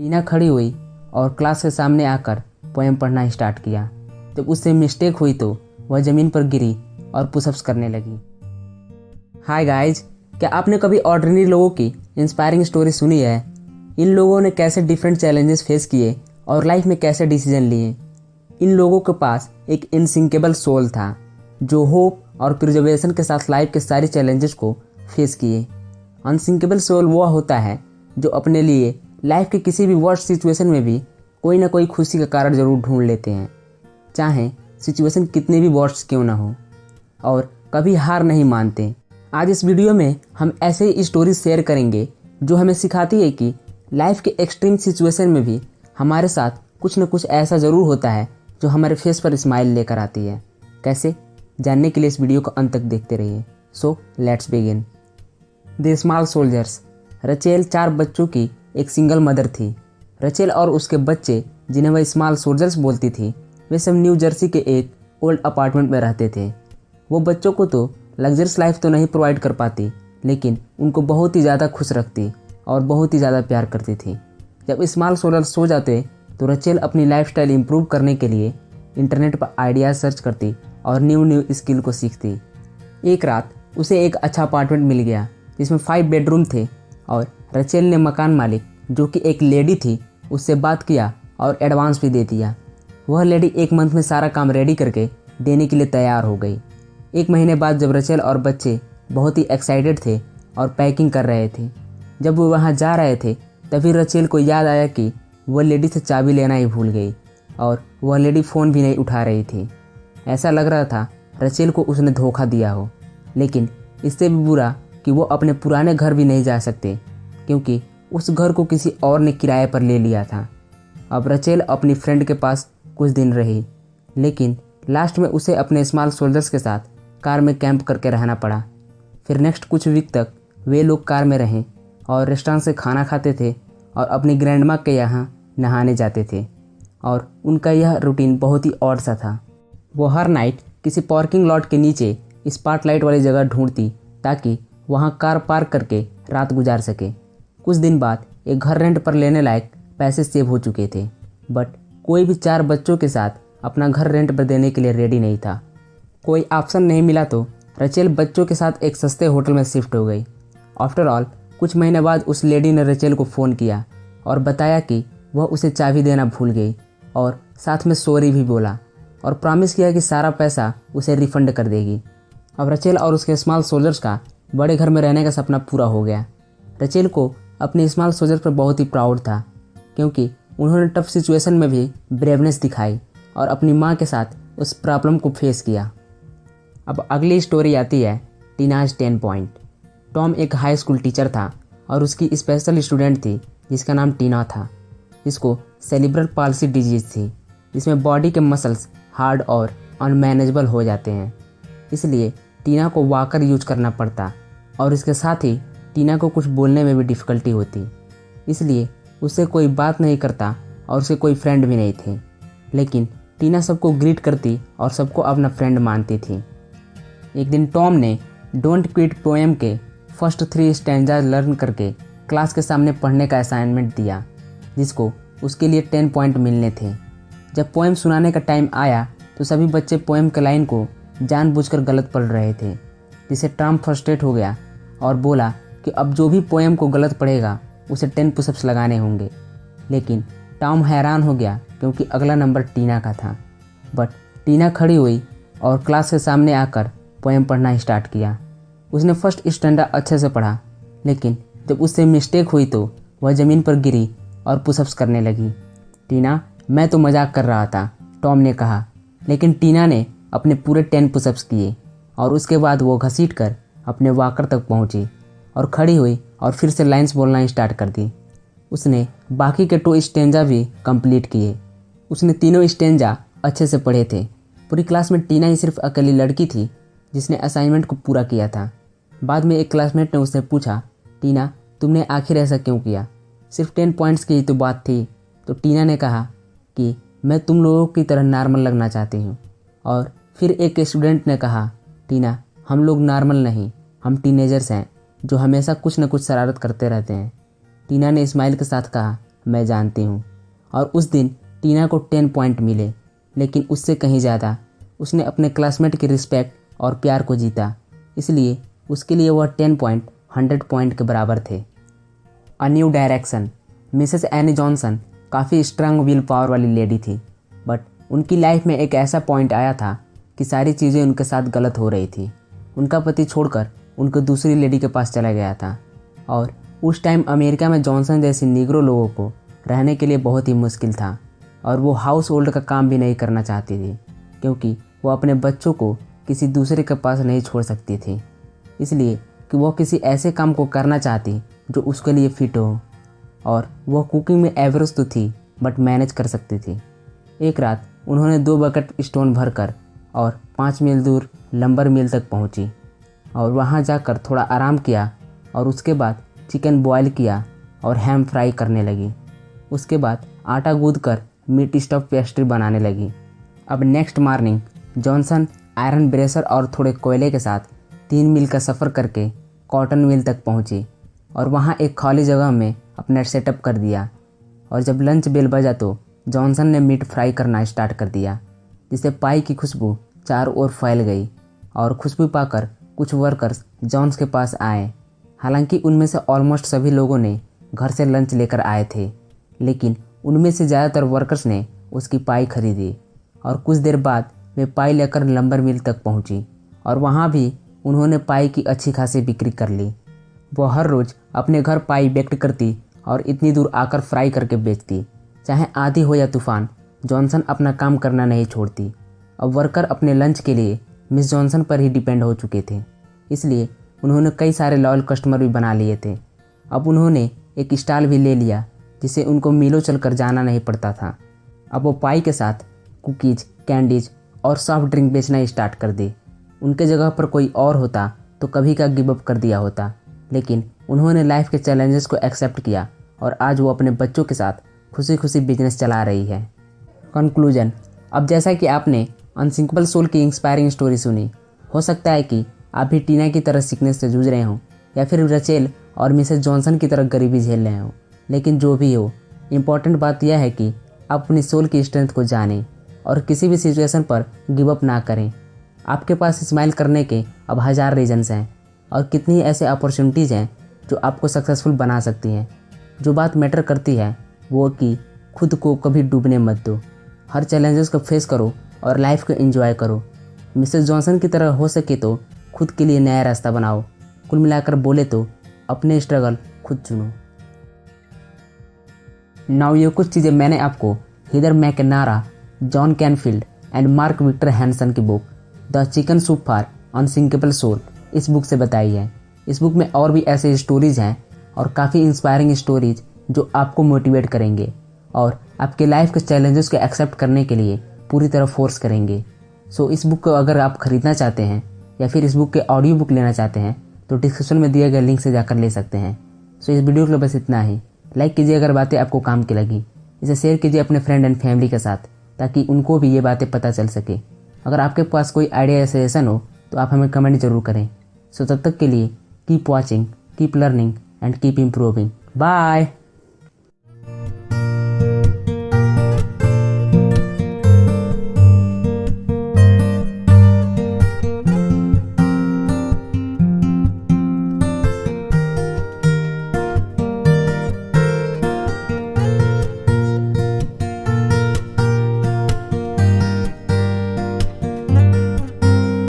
टीना खड़ी हुई और क्लास के सामने आकर पोएम पढ़ना स्टार्ट किया। जब उससे मिस्टेक हुई तो वह ज़मीन पर गिरी और पुशअप्स करने लगी। हाय गाइज, क्या आपने कभी ऑर्डिनरी लोगों की इंस्पायरिंग स्टोरी सुनी है? इन लोगों ने कैसे डिफरेंट चैलेंजेस फेस किए और लाइफ में कैसे डिसीजन लिए। इन लोगों के पास एक इनसिंकेबल सोल था जो होप और प्रिजर्वेशन के साथ लाइफ के सारे चैलेंजेस को फेस किए। अनसिंकेबल सोल वह होता है जो अपने लिए लाइफ के किसी भी वर्स्ट सिचुएशन में भी कोई ना कोई खुशी का कारण ज़रूर ढूंढ लेते हैं, चाहे सिचुएशन कितनी भी वर्स्ट क्यों ना हो, और कभी हार नहीं मानते। आज इस वीडियो में हम ऐसे ही स्टोरी शेयर करेंगे जो हमें सिखाती है कि लाइफ के एक्सट्रीम सिचुएशन में भी हमारे साथ कुछ न कुछ ऐसा ज़रूर होता है जो हमारे फेस पर स्माइल लेकर आती है। कैसे, जानने के लिए इस वीडियो को अंत तक देखते रहिए। So let's begin. The small soldiers. Rachel 4 बच्चों की एक सिंगल मदर थी। रचेल और उसके बच्चे, जिन्हें वह स्मॉल सोल्जर्स बोलती थी, वे सब न्यू जर्सी के एक ओल्ड अपार्टमेंट में रहते थे। वो बच्चों को तो लग्जरियस लाइफ तो नहीं प्रोवाइड कर पाती, लेकिन उनको बहुत ही ज़्यादा खुश रखती और बहुत ही ज़्यादा प्यार करती थी। जब स्मॉल सोल्जर्स सो जाते तो रचेल अपनी लाइफस्टाइल इंप्रूव करने के लिए इंटरनेट पर आइडियाज़ सर्च करती और न्यू स्किल को सीखती। एक रात उसे एक अच्छा अपार्टमेंट मिल गया जिसमें 5 बेडरूम थे और रचेल ने मकान मालिक, जो कि एक लेडी थी, उससे बात किया और एडवांस भी दे दिया। वह लेडी 1 मंथ में सारा काम रेडी करके देने के लिए तैयार हो गई। 1 महीने बाद जब रचेल और बच्चे बहुत ही एक्साइटेड थे और पैकिंग कर रहे थे, जब वो वहाँ जा रहे थे तभी रचेल को याद आया कि वह लेडी से चाबी लेना ही भूल गई और वह लेडी फ़ोन भी नहीं उठा रही थी। ऐसा लग रहा था रचेल को उसने धोखा दिया हो, लेकिन इससे भी बुरा कि वो अपने पुराने घर भी नहीं जा सकते क्योंकि उस घर को किसी और ने किराए पर ले लिया था। अब रचेल अपनी फ्रेंड के पास कुछ दिन रही, लेकिन लास्ट में उसे अपने स्मॉल सोल्जर्स के साथ कार में कैंप करके रहना पड़ा। फिर नेक्स्ट कुछ वीक तक वे लोग कार में रहें और रेस्टोरेंट से खाना खाते थे और अपनी ग्रैंडमा के यहाँ नहाने जाते थे, और उनका यह रूटीन बहुत ही ऑड सा था। वो हर नाइट किसी पार्किंग लॉट के नीचे स्पॉटलाइट वाली जगह ढूंढती ताकि वहाँ कार पार्क करके रात गुजार सके। कुछ दिन बाद एक घर रेंट पर लेने लायक पैसे सेव हो चुके थे, बट कोई भी 4 बच्चों के साथ अपना घर रेंट पर देने के लिए रेडी नहीं था। कोई ऑप्शन नहीं मिला तो रचेल बच्चों के साथ एक सस्ते होटल में शिफ्ट हो गई। आफ्टर ऑल कुछ महीने बाद उस लेडी ने रचेल को फ़ोन किया और बताया कि वह उसे चाबी देना भूल गई और साथ में सॉरी भी बोला और प्रॉमिस किया कि सारा पैसा उसे रिफ़ंड कर देगी। अब रचेल और उसके स्मॉल सोल्जर्स का बड़े घर में रहने का सपना पूरा हो गया। रचेल को अपने स्मॉल सोल्जर पर बहुत ही प्राउड था क्योंकि उन्होंने टफ सिचुएशन में भी ब्रेवनेस दिखाई और अपनी माँ के साथ उस प्रॉब्लम को फेस किया। अब अगली स्टोरी आती है टीनाज 10 पॉइंट। टॉम एक हाई स्कूल टीचर था और उसकी स्पेशल स्टूडेंट थी जिसका नाम टीना था, जिसको सेरिब्रल पाल्सी डिजीज़ थी, जिसमें बॉडी के मसल्स हार्ड और अनमैनेजेबल हो जाते हैं। इसलिए टीना को वॉकर यूज करना पड़ता और इसके साथ ही टीना को कुछ बोलने में भी डिफ़िकल्टी होती। इसलिए उससे कोई बात नहीं करता और उसके कोई फ्रेंड भी नहीं थे, लेकिन टीना सबको ग्रीट करती और सबको अपना फ्रेंड मानती थी। एक दिन टॉम ने डोंट क्विट पोएम के फर्स्ट 3 स्टैंजाज लर्न करके क्लास के सामने पढ़ने का असाइनमेंट दिया, जिसको उसके लिए 10 पॉइंट मिलने थे। जब पोएम सुनाने का टाइम आया तो सभी बच्चे पोएम के लाइन को जानबूझकर गलत पढ़ रहे थे, जिससे टॉम फ्रस्ट्रेट हो गया और बोला कि अब जो भी पोएम को गलत पढ़ेगा उसे 10 पुशअप्स लगाने होंगे। लेकिन टॉम हैरान हो गया क्योंकि अगला नंबर टीना का था। बट टीना खड़ी हुई और क्लास के सामने आकर पोएम पढ़ना स्टार्ट किया। उसने फर्स्ट स्टैंडा अच्छे से पढ़ा, लेकिन जब उससे मिस्टेक हुई तो वह ज़मीन पर गिरी और पुशअप्स करने लगी। टीना, मैं तो मजाक कर रहा था, टॉम ने कहा, लेकिन टीना ने अपने पूरे 10 पुशअप्स किए और उसके बाद वो घसीट कर अपने वॉकर तक पहुंची और खड़ी हुई और फिर से लाइंस बोलना स्टार्ट कर दी। उसने बाकी के 2 स्टेंजा भी कंप्लीट किए। उसने तीनों स्टेंजा अच्छे से पढ़े थे। पूरी क्लास में टीना ही सिर्फ अकेली लड़की थी जिसने असाइनमेंट को पूरा किया था। बाद में एक क्लासमेट ने उससे पूछा, टीना, तुमने आखिर ऐसा क्यों किया? सिर्फ 10 पॉइंट्स की ही तो बात थी। तो टीना ने कहा कि मैं तुम लोगों की तरह नॉर्मल लगना चाहती हूँ। और फिर एक स्टूडेंट ने कहा, टीना, हम लोग नॉर्मल नहीं, हम टीनेजर्स हैं जो हमेशा कुछ न कुछ शरारत करते रहते हैं। टीना ने स्माइल के साथ कहा, मैं जानती हूँ। और उस दिन टीना को 10 पॉइंट मिले, लेकिन उससे कहीं ज़्यादा उसने अपने क्लासमेट की रिस्पेक्ट और प्यार को जीता, इसलिए उसके लिए वह 10 पॉइंट 100 पॉइंट के बराबर थे। A new direction. Mrs any Johnson काफ़ी स्ट्रांग विल पावर वाली लेडी थी, बट उनकी लाइफ में एक ऐसा पॉइंट आया था कि सारी चीज़ें उनके साथ गलत हो रही थी। उनका पति छोड़कर उनको दूसरी लेडी के पास चला गया था, और उस टाइम अमेरिका में जॉनसन जैसी निग्रो लोगों को रहने के लिए बहुत ही मुश्किल था, और वो हाउस होल्ड का काम भी नहीं करना चाहती थी, क्योंकि वो अपने बच्चों को किसी दूसरे के पास नहीं छोड़ सकती थी, इसलिए कि वो किसी ऐसे काम को करना चाहती जो उसके लिए फिट हो। और वह कुकिंग में एवरेज तो थी, बट मैनेज कर सकती थी। एक रात उन्होंने 2 बकेट स्टोन भरकर और 5 मील दूर लंबर मिल तक पहुंची, और वहां जाकर थोड़ा आराम किया, और उसके बाद चिकन बॉयल किया और हैम फ्राई करने लगी। उसके बाद आटा गूंदकर मीट स्टफ पेस्ट्री बनाने लगी। अब next morning Johnson iron pressure और थोड़े कोयले के साथ 3 मील का सफ़र करके कॉटन मिल तक पहुंची, और वहां एक खाली जगह में अपना सेटअप कर दिया। और जब लंच बेल बजा तो जॉनसन ने मीट फ्राई करना स्टार्ट कर दिया, जिससे पाई की खुशबू चारों ओर फैल गई। और खुशबू पाकर कुछ वर्कर्स जॉन्स के पास आए। हालांकि उनमें से ऑलमोस्ट सभी लोगों ने घर से लंच लेकर आए थे, लेकिन उनमें से ज़्यादातर वर्कर्स ने उसकी पाई खरीदी। और कुछ देर बाद वे पाई लेकर लंबर मिल तक पहुंची, और वहां भी उन्होंने पाई की अच्छी खासी बिक्री कर ली। वो हर रोज़ अपने घर पाई बेक्ड करती और इतनी दूर आकर फ्राई करके बेचती। चाहे आंधी हो या तूफान, जॉनसन अपना काम करना नहीं छोड़ती। अब वर्कर अपने लंच के लिए मिस जॉनसन पर ही डिपेंड हो चुके थे, इसलिए उन्होंने कई सारे लॉयल कस्टमर भी बना लिए थे। अब उन्होंने एक स्टॉल भी ले लिया, जिससे उनको मीलों चलकर जाना नहीं पड़ता था। अब वो पाई के साथ कुकीज़, कैंडीज और सॉफ्ट ड्रिंक बेचना स्टार्ट कर दी। उनके जगह पर कोई और होता तो कभी का गिव अप कर दिया होता, लेकिन उन्होंने लाइफ के चैलेंजेस को एक्सेप्ट किया, और आज वो अपने बच्चों के साथ खुशी खुशी बिजनेस चला रही है। कंक्लूजन। अब जैसा कि आपने अनसिंकेबल सोल की इंस्पायरिंग स्टोरी सुनी, हो सकता है कि आप भी टीना की तरह सिकनेस से जूझ रहे हों, या फिर रचेल और मिसेस जॉनसन की तरह गरीबी झेल रहे हों। लेकिन जो भी हो, इम्पॉर्टेंट बात यह है कि आप अपनी सोल की स्ट्रेंथ को जानें और किसी भी सिचुएशन पर गिव अप ना करें। आपके पास स्माइल करने के अब 1000 रीजन्स हैं, और कितनी ऐसे अपॉर्चुनिटीज़ हैं जो आपको सक्सेसफुल बना सकती हैं। जो बात मैटर करती है वो कि खुद को कभी डूबने मत दो। हर चैलेंजेस को फेस करो और लाइफ को एंजॉय करो। मिसेस जॉनसन की तरह हो सके तो खुद के लिए नया रास्ता बनाओ। कुल मिलाकर बोले तो अपने स्ट्रगल खुद चुनो। नाउ ये कुछ चीज़ें मैंने आपको Heather McNamara, John Canfield and Mark Victor Hansen की book the chicken soup for unsinkable soul इस बुक से बताई है। इस बुक में और भी ऐसे स्टोरीज हैं, और काफ़ी इंस्पायरिंग स्टोरीज जो आपको मोटिवेट करेंगे और आपके लाइफ के चैलेंजेस को एक्सेप्ट करने के लिए पूरी तरह फोर्स करेंगे। सो इस बुक को अगर आप ख़रीदना चाहते हैं या फिर इस बुक के ऑडियो बुक लेना चाहते हैं तो डिस्क्रिप्शन में दिए गए लिंक से जाकर ले सकते हैं। सो इस वीडियो के लिए बस इतना ही। लाइक कीजिए अगर बातें आपको काम की लगी, इसे शेयर कीजिए अपने फ्रेंड एंड फैमिली के साथ, ताकि उनको भी ये बातें पता चल सके। अगर आपके पास कोई आइडिया या सजेशन हो तो आप हमें कमेंट जरूर करें। सो तब तक के लिए keep watching, keep learning and keep improving. Bye.